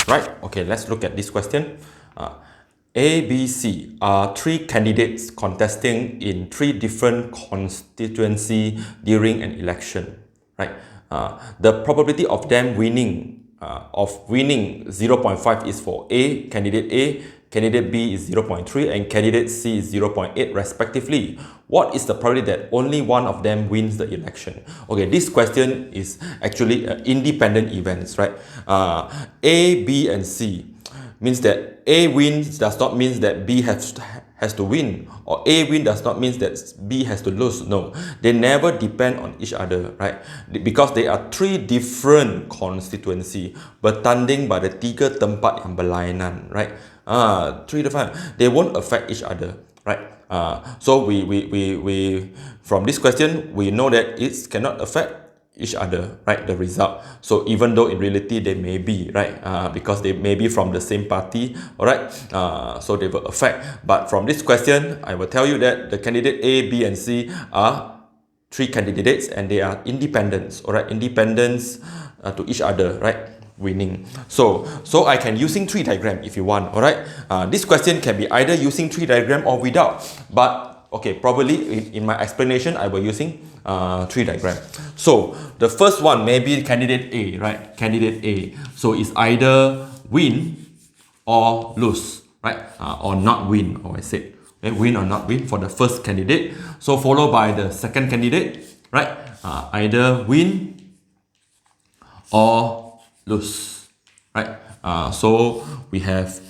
right? Okay, let's look at this question. A, B, C are three candidates contesting in three different constituencies during an election, right? The probability of them winning 0.5 is for A, candidate B is 0.3, and candidate C is 0.8 respectively. What is the probability that only one of them wins the election? Okay, this question is actually independent events, right? A, B, and C means that A wins does not mean that B has to win, or A win does not mean that B has to lose. No, they never depend on each other, right? Because they are three different constituency bertanding pada tiga tempat yang berlainan, right? Three different, they won't affect each other, right? So we from this question we know that it cannot affect each other, right? The result. So even though in reality they may be, right? Because they may be from the same party, all right? So they will affect. But from this question, I will tell you that the candidate A, B, and C are three candidates and they are independents, all right? Independents to each other, right? Winning. So I can using tree diagram if you want, all right? This question can be either using tree diagram or without, but okay, probably in my explanation I will using tree diagram. So the first one may be candidate A, right? Candidate A. So it's either win or lose, right? Or not win, or I said win or not win for the first candidate. So followed by the second candidate, right? Either win or lose, right? So we have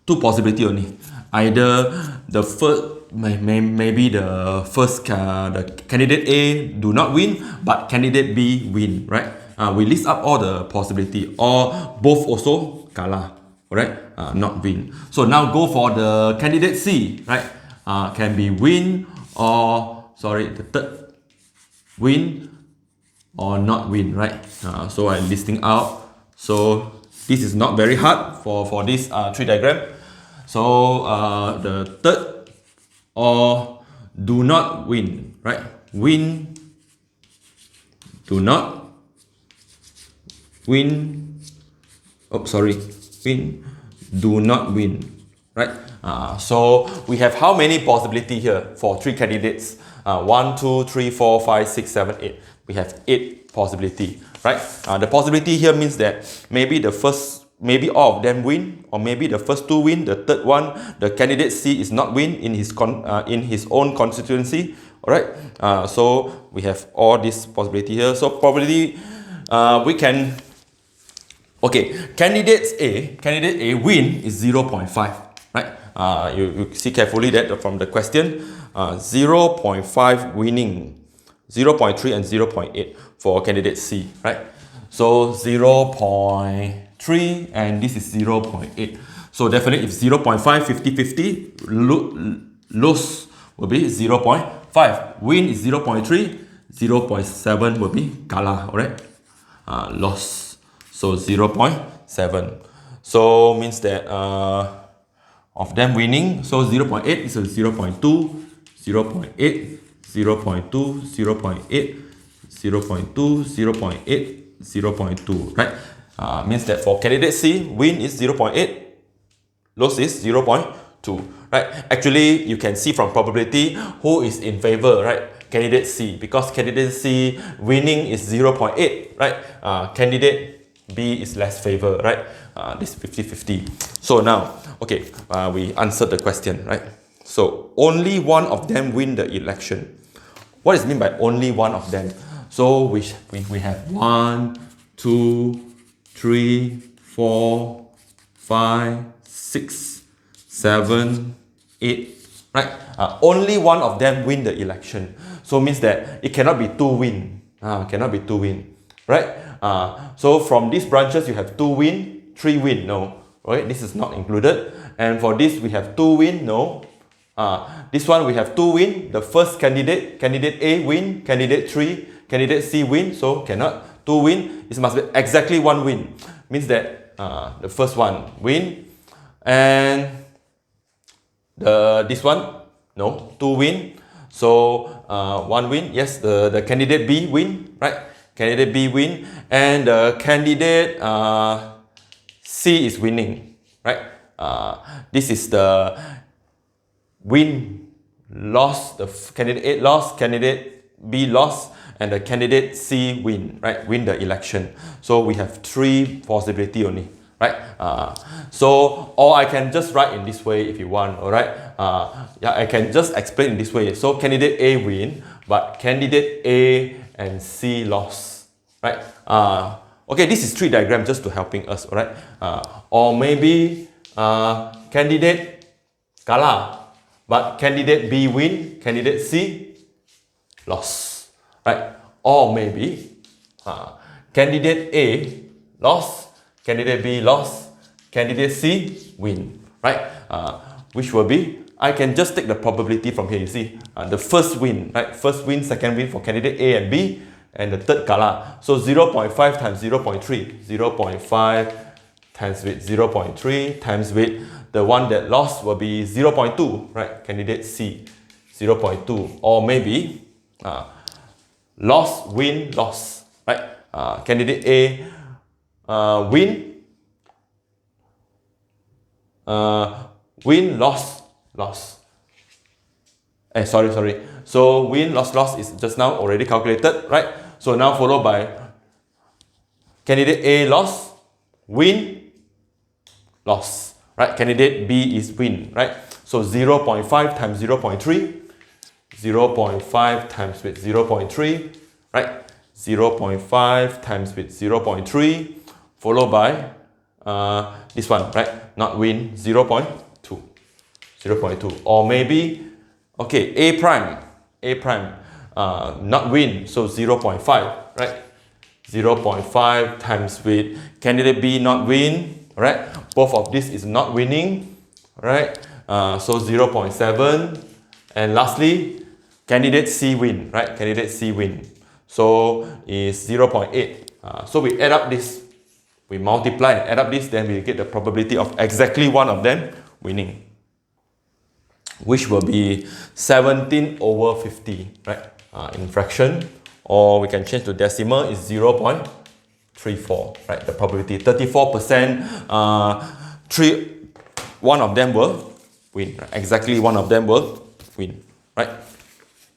two possibility only. Either the first, maybe the first the candidate A do not win, but candidate B win, right? We list up all the possibility, or both also kalah, right? Not win. So now go for the candidate C, right? Can be win or the third, win or not win, right? So I'm listing out. So this is not very hard for this tree diagram. So the third, or do not win, right? Win, do not win. Win, do not win, right? So we have how many possibility here for three candidates? 1, 2, 3, 4, 5, 6, 7, 8. We have 8 possibility, right? The possibility here means that maybe all of them win, or maybe the first two win, the third one, the candidate C is not win in his own constituency, all right? So we have all this possibility here. So probably we can, okay, candidate A win is 0.5, right? You see carefully that from the question, 0.5 winning, 0.3 and 0.8 for candidate C, right? So 0.3 and this is 0.8. So definitely if 0.5, 50-50, lose will be 0.5. Win is 0.3, 0.7 will be kalah, alright? Loss. So 0.7. So means that of them winning, so 0.8 is a 0.2, 0.8, 0.2, 0.8, 0.2, 0.8, 0.2, right? Means that for candidate C, win is 0.8, loss is 0.2, right? Actually, you can see from probability who is in favor, right? Candidate C, because candidate C winning is 0.8, right? Candidate B is less favor, right? This 50-50. So now, okay, we answered the question, right? So only one of them win the election. What is mean by only one of them? So we have 1, 2, 3, 4, 5, 6, 7, 8, right? Only one of them win the election. So means that it cannot be 2 win. Cannot be 2 win, right? So from these branches you have 2 win, 3 win, no, right? This is not included. And for this we have 2 win, no. This one we have 2 win. The first candidate A win, candidate 3, candidate C win, so cannot 2 win. It must be exactly 1 win. Means that the first one win, and this one, no, 2 win. So 1 win, yes, the candidate B win, right? Candidate B win, and the candidate C is winning, right? This is the win, loss, the candidate A lost, candidate B lost, and the candidate C win, right? Win the election. So we have 3 possibility only, right? Or I can just write in this way if you want, all right? Yeah, I can just explain in this way. So candidate A win, but candidate A and C lost, right? Okay, this is 3 diagram just to helping us, all right? Or maybe candidate kalah, but candidate B win, candidate C lost, right? Or maybe candidate A lost, candidate B lost, candidate C win, right? Which will be, I can just take the probability from here. You see, the first win, right? First win, second win for candidate A and B, and the third kalah. So 0.5 times 0.3, 0.5 times with 0.3 times with the one that lost will be 0.2, right? Candidate C, 0.2. Or maybe loss, win, loss, right? Candidate A win, win, loss, loss. Sorry. So win, loss is just now already calculated, right? So now followed by candidate A loss, win, loss, right? Candidate B is win, right? So 0.5 times 0.3, 0.5 times with 0.3, right? 0.5 times with 0.3, followed by this one, right? Not win, 0.2, 0.2. Or maybe, okay, A prime, not win, so 0.5, right? 0.5 times with candidate B not win, right? Both of this is not winning, right? So 0.7, and lastly, candidate C win, right? Candidate C win. So is 0.8. So we add up this, we multiply and add up this, then we get the probability of exactly one of them winning, which will be 17/50, right? In fraction, or we can change to decimal, is 0.34, right? The probability 34%, one of them will win, right? Exactly one of them will win, right?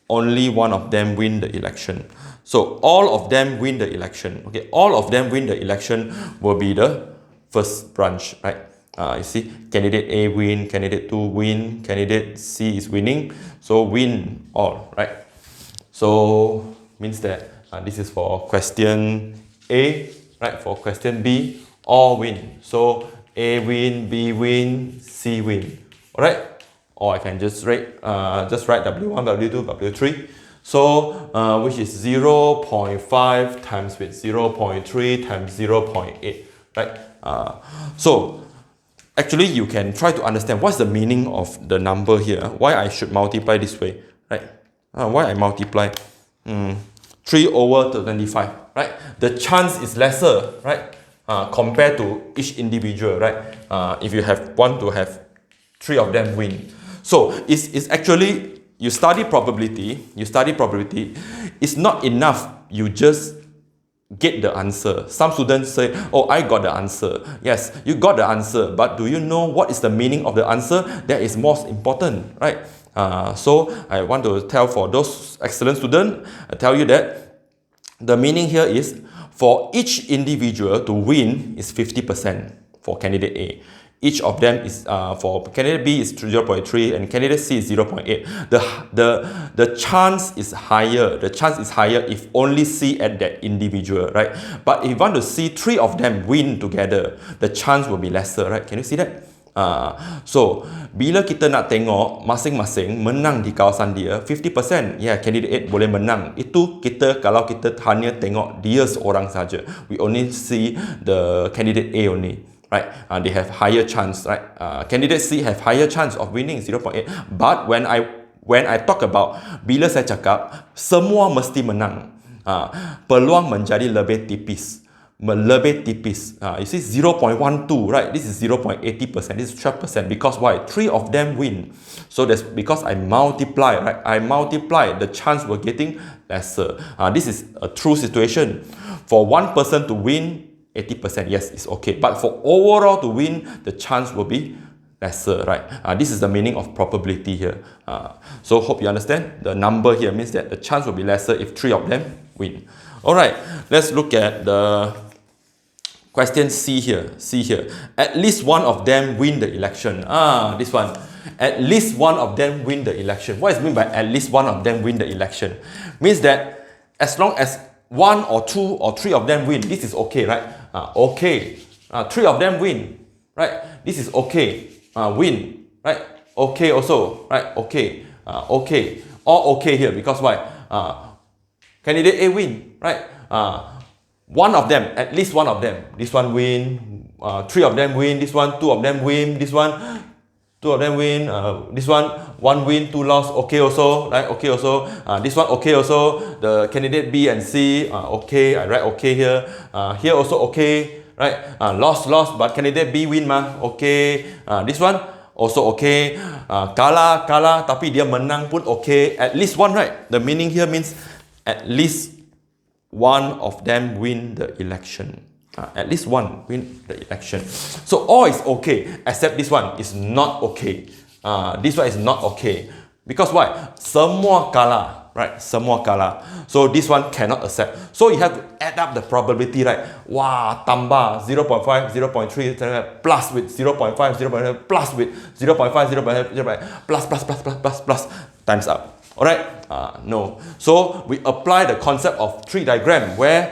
Only one of them win the election. So all of them win the election. Okay, all of them win the election will be the first branch, right? You see, candidate A win, candidate 2 win, candidate C is winning, so win all, right? So means that this is for question A, right? For question B, all win. So A win, B win, C win, all right? Or I can just write W1, W2, W3. So which is 0.5 times with 0.3 times 0.8, right? So actually, you can try to understand what's the meaning of the number here. Why I should multiply this way, right? Why I multiply 3/25, right? The chance is lesser, right? Compared to each individual, right? If you want to have 3 of them win. So it's actually, you study probability, it's not enough you just get the answer. Some students say, oh, I got the answer. Yes, you got the answer, but do you know what is the meaning of the answer? That is most important, right? So I want to tell for those excellent students, I tell you that the meaning here is for each individual to win is 50% for candidate A. Each of them is, for candidate B is 0.3 and candidate C is 0.8. The chance is higher. The chance is higher if only C at that individual, right? But if you want to see 3 of them win together, the chance will be lesser, right? Can you see that? So, bila kita nak tengok masing-masing menang di kawasan dia, 50%, ya, candidate A boleh menang. Itu kalau kita hanya tengok dia seorang saja. We only see the candidate A only. Right, they have higher chance, right? Candidate C have higher chance of winning 0.8. But when I talk about, bila saya cakap semua mesti menang, peluang menjadi lebih tipis. You see 0.12, right? This is 0.80%, this is 12%. Because why? 3 of them win. So that's because I multiply, right? I multiply, the chance we're getting lesser. This is a true situation. For one person to win, 80%, yes, it's okay. But for overall to win, the chance will be lesser, right? This is the meaning of probability here. So hope you understand. The number here means that the chance will be lesser if 3 of them win. Alright, let's look at the question C here. At least one of them win the election. This one. At least one of them win the election. What is meant by at least one of them win the election? Means that as long as 1 or 2 or 3 of them win, this is okay, right? Okay. 3 of them win, right? This is okay. Win, right? Okay also, right? Okay. Okay. All okay here because why? Candidate A win, right? One of them, at least one of them. This one win. 3 of them win. This one, 2 of them win. This one, 2 of them win. This one, 1 win, 2 loss. Okay also, right? Okay also. This one okay also. The candidate B and C, okay. I write okay here. Here also okay, right? Loss, but candidate B win mah. Okay. This one also okay. Kalah, tapi dia menang pun okay. At least one, right? The meaning here means at least one of them win the election. At least one win the election. So all is okay, except this one is not okay. This one is not okay. Because why? Semua kalah, right? Semua kalah. So this one cannot accept. So you have to add up the probability, right? Wah, tambah 0.5, 0.3, plus with 0.5, 0.5, plus with 0.5, 0.5, plus, times up. Alright? No. So we apply the concept of tree diagram where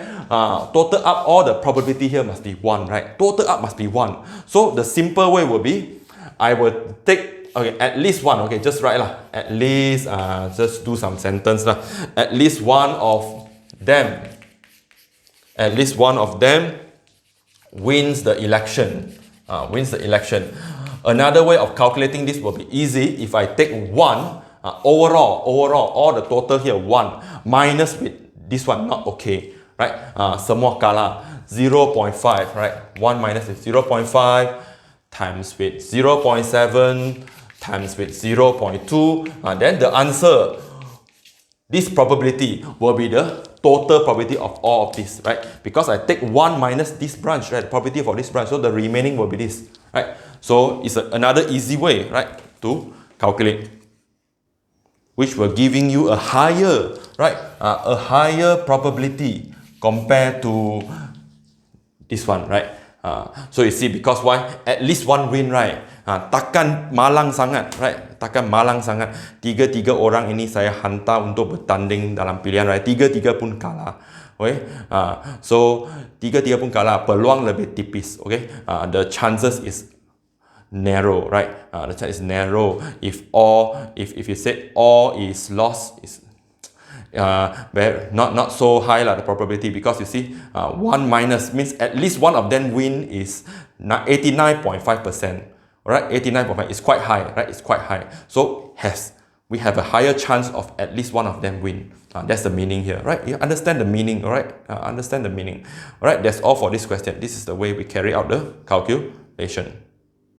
total up all the probability here must be 1, right? Total up must be 1. So the simple way will be, I will take, okay, at least one, okay, just write lah. At least, just do some sentence lah. At least one of them, wins the election. Another way of calculating this will be easy if I take 1. Overall, all the total here 1 minus with this one not okay, right? Semua kalah 0.5, right? 1 minus with 0.5 times with 0.7 times with 0.2. Then the answer, this probability will be the total probability of all of this, right? Because I take 1 minus this branch, right? The probability for this branch, so the remaining will be this, right? So it's another easy way, right, to calculate, which will giving you a higher, right? A higher probability compared to this one, right? So you see, because why? At least one win, right? Takkan malang sangat, right? Takkan malang sangat. Tiga orang ini saya hantar untuk bertanding dalam pilihan raya. Tiga pun kalah. Okay? So tiga pun kalah. Peluang lebih tipis. Okay? The chances is narrow, right? The chance is narrow. If you said all is lost, is not so high lah, the probability, because you see 1 minus means at least one of them win is 89.5%. Alright, 89.5 is quite high, right? It's quite high. So we have a higher chance of at least one of them win. That's the meaning here, right? You understand the meaning, alright? Understand the meaning. Alright, that's all for this question. This is the way we carry out the calculation.